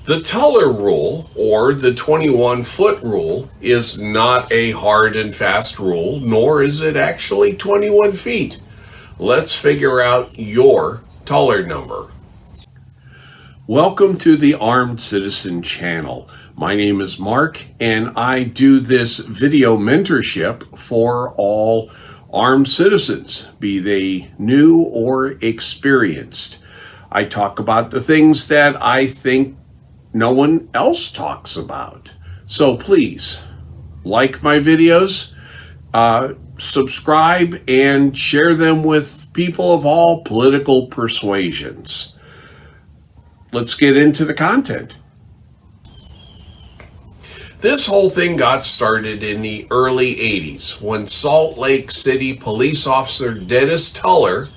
The Tuller rule, or the 21-foot rule, is not a hard and fast rule, nor is it actually 21 feet. Let's figure out your Tuller number. Welcome to the Armed Citizen channel. My name is Mark, and I do this video mentorship for all armed citizens, be they new or experienced. I talk about the things that I think no one else talks about. So please, like my videos, subscribe, and share them with people of all political persuasions. Let's get into the content. This whole thing got started in the early 80s when Salt Lake City police officer Dennis Tuller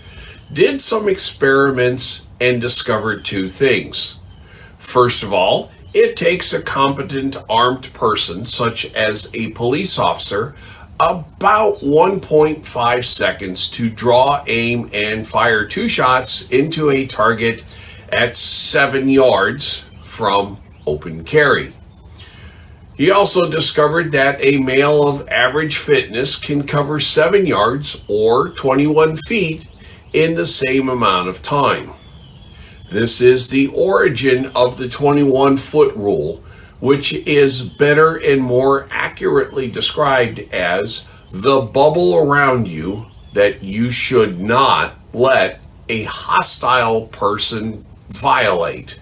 did some experiments and discovered two things. First of all, it takes a competent armed person, such as a police officer, about 1.5 seconds to draw, aim, and fire two shots into a target at 7 yards from open carry. He also discovered that a male of average fitness can cover 7 yards or 21 feet in the same amount of time. This is the origin of the 21-foot rule, which is better and more accurately described as the bubble around you that you should not let a hostile person violate.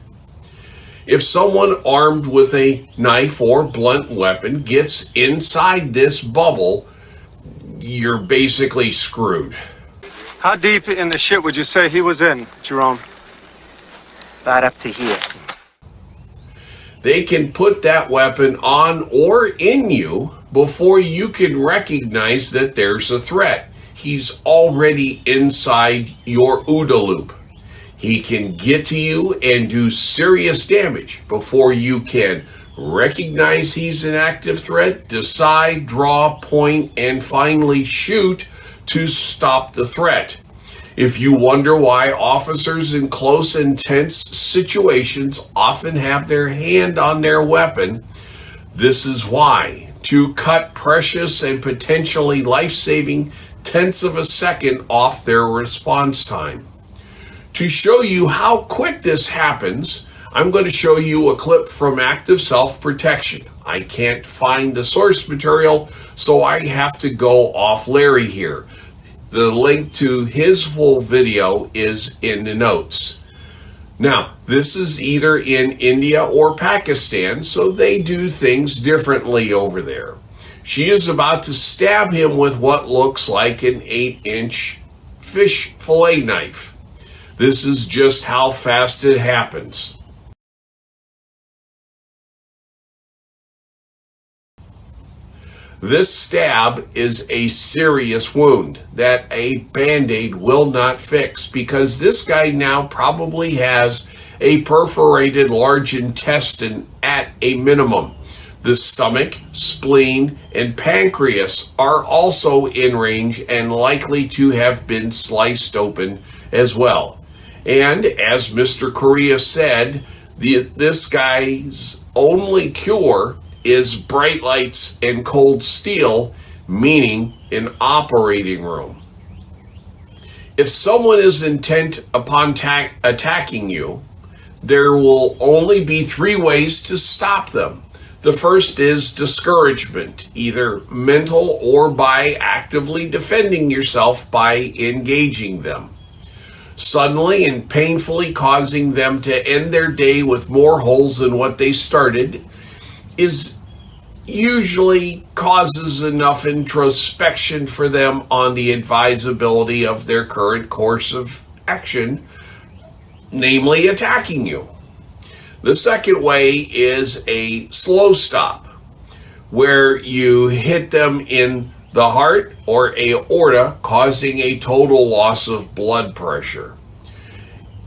If someone armed with a knife or blunt weapon gets inside this bubble, you're basically screwed. How deep in the shit would you say he was in, Jerome? About up to here. They can put that weapon on or in you before you can recognize that there's a threat. He's already inside your OODA loop. He can get to you and do serious damage before you can recognize he's an active threat, decide, draw, point, and finally shoot to stop the threat. If you wonder why officers in close and tense situations often have their hand on their weapon, this is why. To cut precious and potentially life-saving tenths of a second off their response time. To show you how quick this happens, I'm going to show you a clip from Active Self-Protection. I can't find the source material, so I have to go off Larry here. The link to his full video is in the notes. Now, this is either in India or Pakistan, so they do things differently over there. She is about to stab him with what looks like an 8-inch fish fillet knife. This is just how fast it happens. This stab is a serious wound that a Band-Aid will not fix because this guy now probably has a perforated large intestine at a minimum. The stomach, spleen, and pancreas are also in range and likely to have been sliced open as well. And as Mr. Korea said, this guy's only cure is bright lights and cold steel, meaning an operating room. If someone is intent upon attacking you, there will only be 3 ways to stop them. The first is discouragement, either mental or by actively defending yourself by engaging them. Suddenly and painfully causing them to end their day with more holes than what they started is usually causes enough introspection for them on the advisability of their current course of action, namely attacking you. The second way is a slow stop, where you hit them in the heart or aorta, causing a total loss of blood pressure.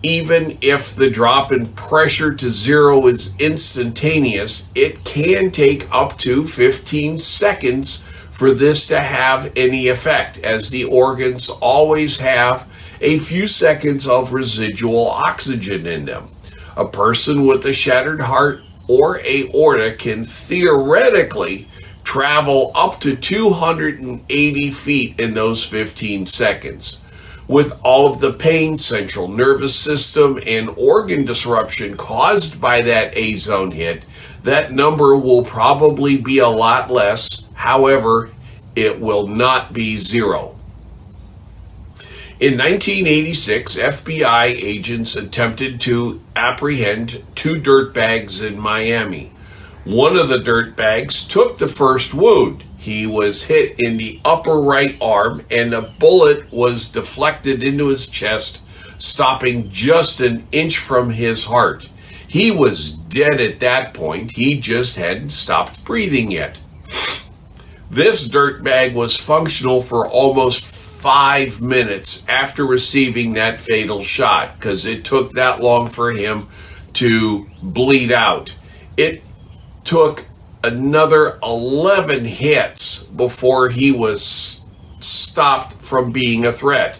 Even if the drop in pressure to 0 is instantaneous, it can take up to 15 seconds for this to have any effect, as the organs always have a few seconds of residual oxygen in them. A person with a shattered heart or aorta can theoretically travel up to 280 feet in those 15 seconds. With all of the pain, central nervous system, and organ disruption caused by that A-zone hit, that number will probably be a lot less. However, it will not be zero. In 1986, FBI agents attempted to apprehend two dirtbags in Miami. One of the dirtbags took the first wound. He was hit in the upper right arm, and a bullet was deflected into his chest, stopping just an inch from his heart. He was dead at that point. He just hadn't stopped breathing yet. This dirtbag was functional for almost 5 minutes after receiving that fatal shot, because it took that long for him to bleed out. It took another 11 hits before he was stopped from being a threat.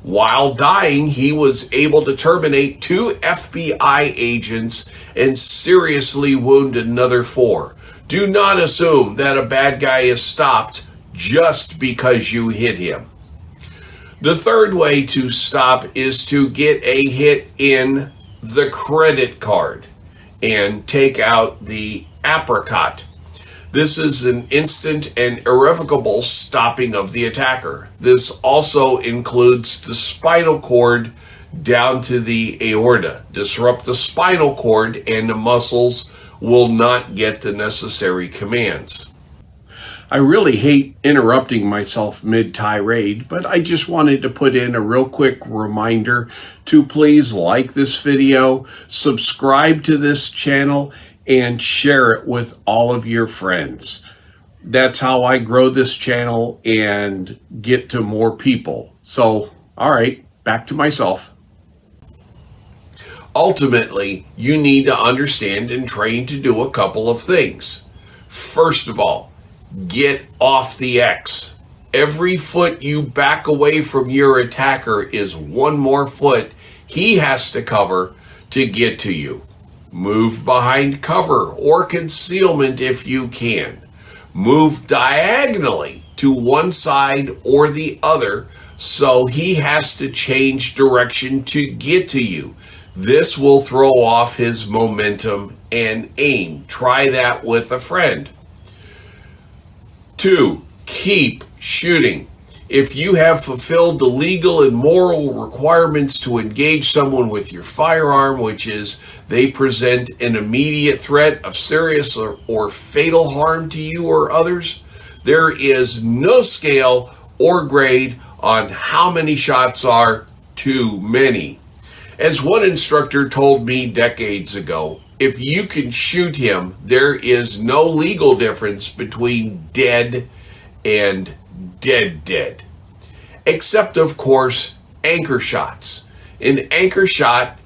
While dying, he was able to terminate 2 FBI agents and seriously wound another 4. Do not assume that a bad guy is stopped just because you hit him. The third way to stop is to get a hit in the credit card and take out the apricot. This is an instant and irrevocable stopping of the attacker. This also includes the spinal cord down to the aorta. Disrupt the spinal cord and the muscles will not get the necessary commands. I really hate interrupting myself mid-tirade, but I just wanted to put in a real quick reminder to please like this video, subscribe to this channel, and share it with all of your friends. That's how I grow this channel and get to more people. So, all right, back to myself. Ultimately, you need to understand and train to do a couple of things. First of all, get off the X. Every foot you back away from your attacker is one more foot he has to cover to get to you. Move behind cover or concealment if you can. Move diagonally to one side or the other so he has to change direction to get to you. This will throw off his momentum and aim. Try that with a friend. 2. Keep shooting. If you have fulfilled the legal and moral requirements to engage someone with your firearm, which is they present an immediate threat of serious or fatal harm to you or others, there is no scale or grade on how many shots are too many. As one instructor told me decades ago, if you can shoot him, there is no legal difference between dead and dead. Except, of course, anchor shots. An anchor shot,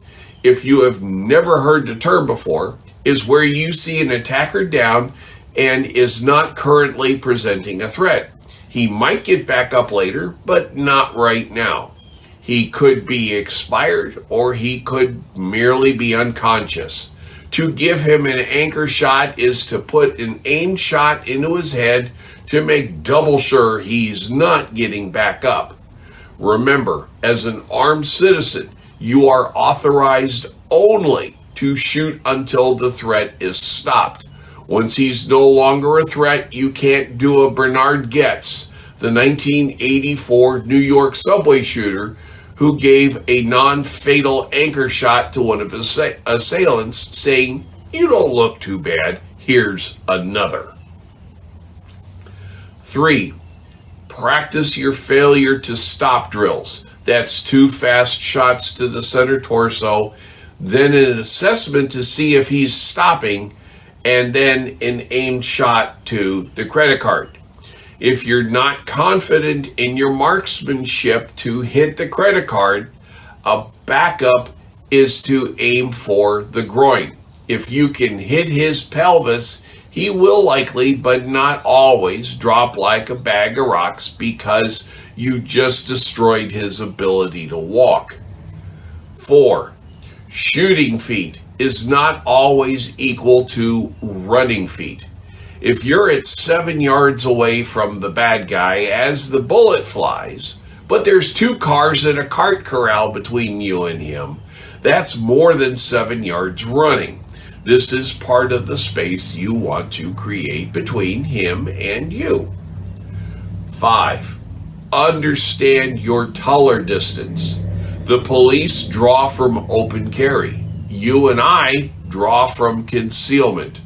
if you have never heard the term before, is where you see an attacker down and is not currently presenting a threat. He might get back up later, but not right now. He could be expired or he could merely be unconscious. To give him an anchor shot is to put an aimed shot into his head to make double sure he's not getting back up. Remember, as an armed citizen, you are authorized only to shoot until the threat is stopped. Once he's no longer a threat, you can't do a Bernard Goetz, the 1984 New York subway shooter who gave a non-fatal anchor shot to one of his assailants, saying, "You don't look too bad, here's another." 3. Practice your failure to stop drills. That's 2 fast shots to the center torso, then an assessment to see if he's stopping, and then an aimed shot to the credit card. If you're not confident in your marksmanship to hit the credit card, a backup is to aim for the groin. If you can hit his pelvis, he will likely, but not always, drop like a bag of rocks because you just destroyed his ability to walk. 4. Shooting feet. is not always equal to running feet. If you're at 7 yards away from the bad guy as the bullet flies, but there's 2 cars and a cart corral between you and him, that's more than 7 yards running. This is part of the space you want to create between him and you. 5. Understand your Tuller distance. The police draw from open carry. You and I draw from concealment.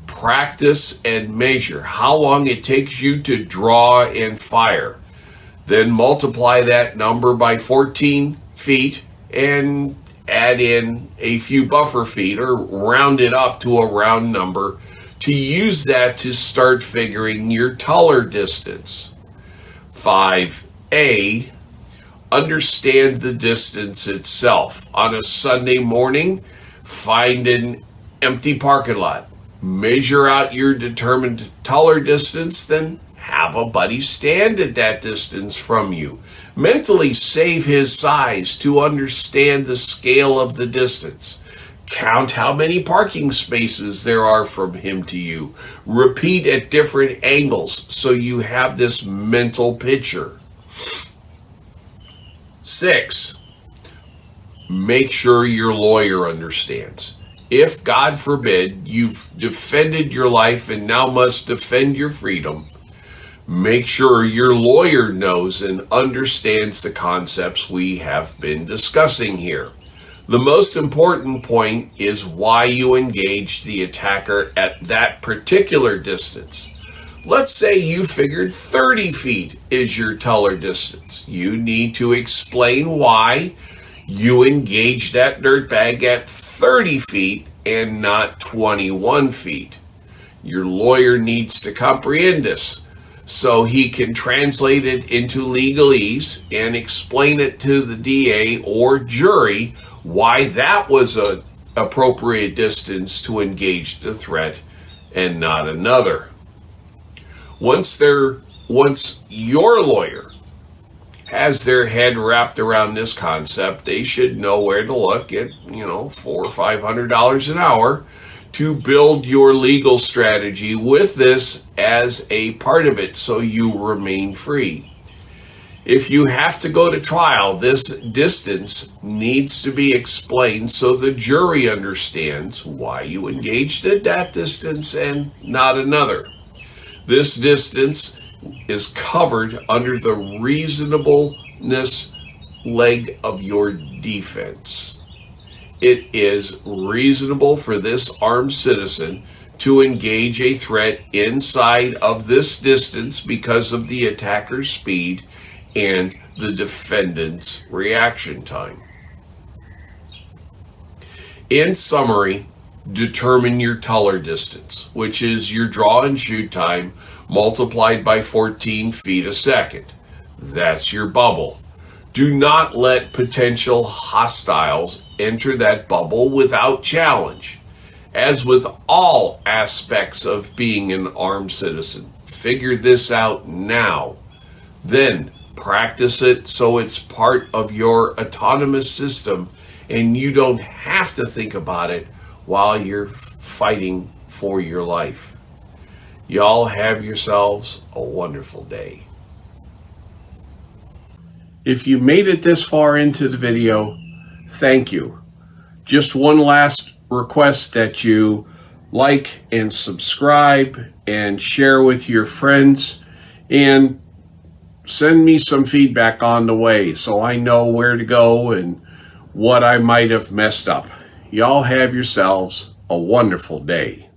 Practice and measure how long it takes you to draw and fire. Then multiply that number by 14 feet and add in a few buffer feet or round it up to a round number to use that to start figuring your Tuller distance. 5A, understand the distance itself. On a Sunday morning, find an empty parking lot. Measure out your determined Tuller distance, then have a buddy stand at that distance from you. Mentally save his size to understand the scale of the distance. Count how many parking spaces there are from him to you. Repeat at different angles so you have this mental picture. 6. Make sure your lawyer understands. If, God forbid, you've defended your life and now must defend your freedom, make sure your lawyer knows and understands the concepts we have been discussing here. The most important point is why you engaged the attacker at that particular distance. Let's say you figured 30 feet is your Tuller distance. You need to explain why you engaged that dirtbag at 30 feet and not 21 feet. Your lawyer needs to comprehend this so he can translate it into legalese and explain it to the DA or jury why that was an appropriate distance to engage the threat and not another. Once your lawyer has their head wrapped around this concept, they should know where to look at, $400 or $500 an hour to build your legal strategy with this as a part of it so you remain free. If you have to go to trial, this distance needs to be explained so the jury understands why you engaged at that distance and not another. This distance is covered under the reasonableness leg of your defense. It is reasonable for this armed citizen to engage a threat inside of this distance because of the attacker's speed and the defendant's reaction time. In summary, determine your Tuller distance, which is your draw and shoot time multiplied by 14 feet a second. That's your bubble. Do not let potential hostiles enter that bubble without challenge. As with all aspects of being an armed citizen, figure this out now. Then practice it so it's part of your autonomous system and you don't have to think about it while you're fighting for your life. Y'all have yourselves a wonderful day. If you made it this far into the video, thank you. Just one last request that you like and subscribe and share with your friends and send me some feedback on the way so I know where to go and what I might have messed up. Y'all have yourselves a wonderful day.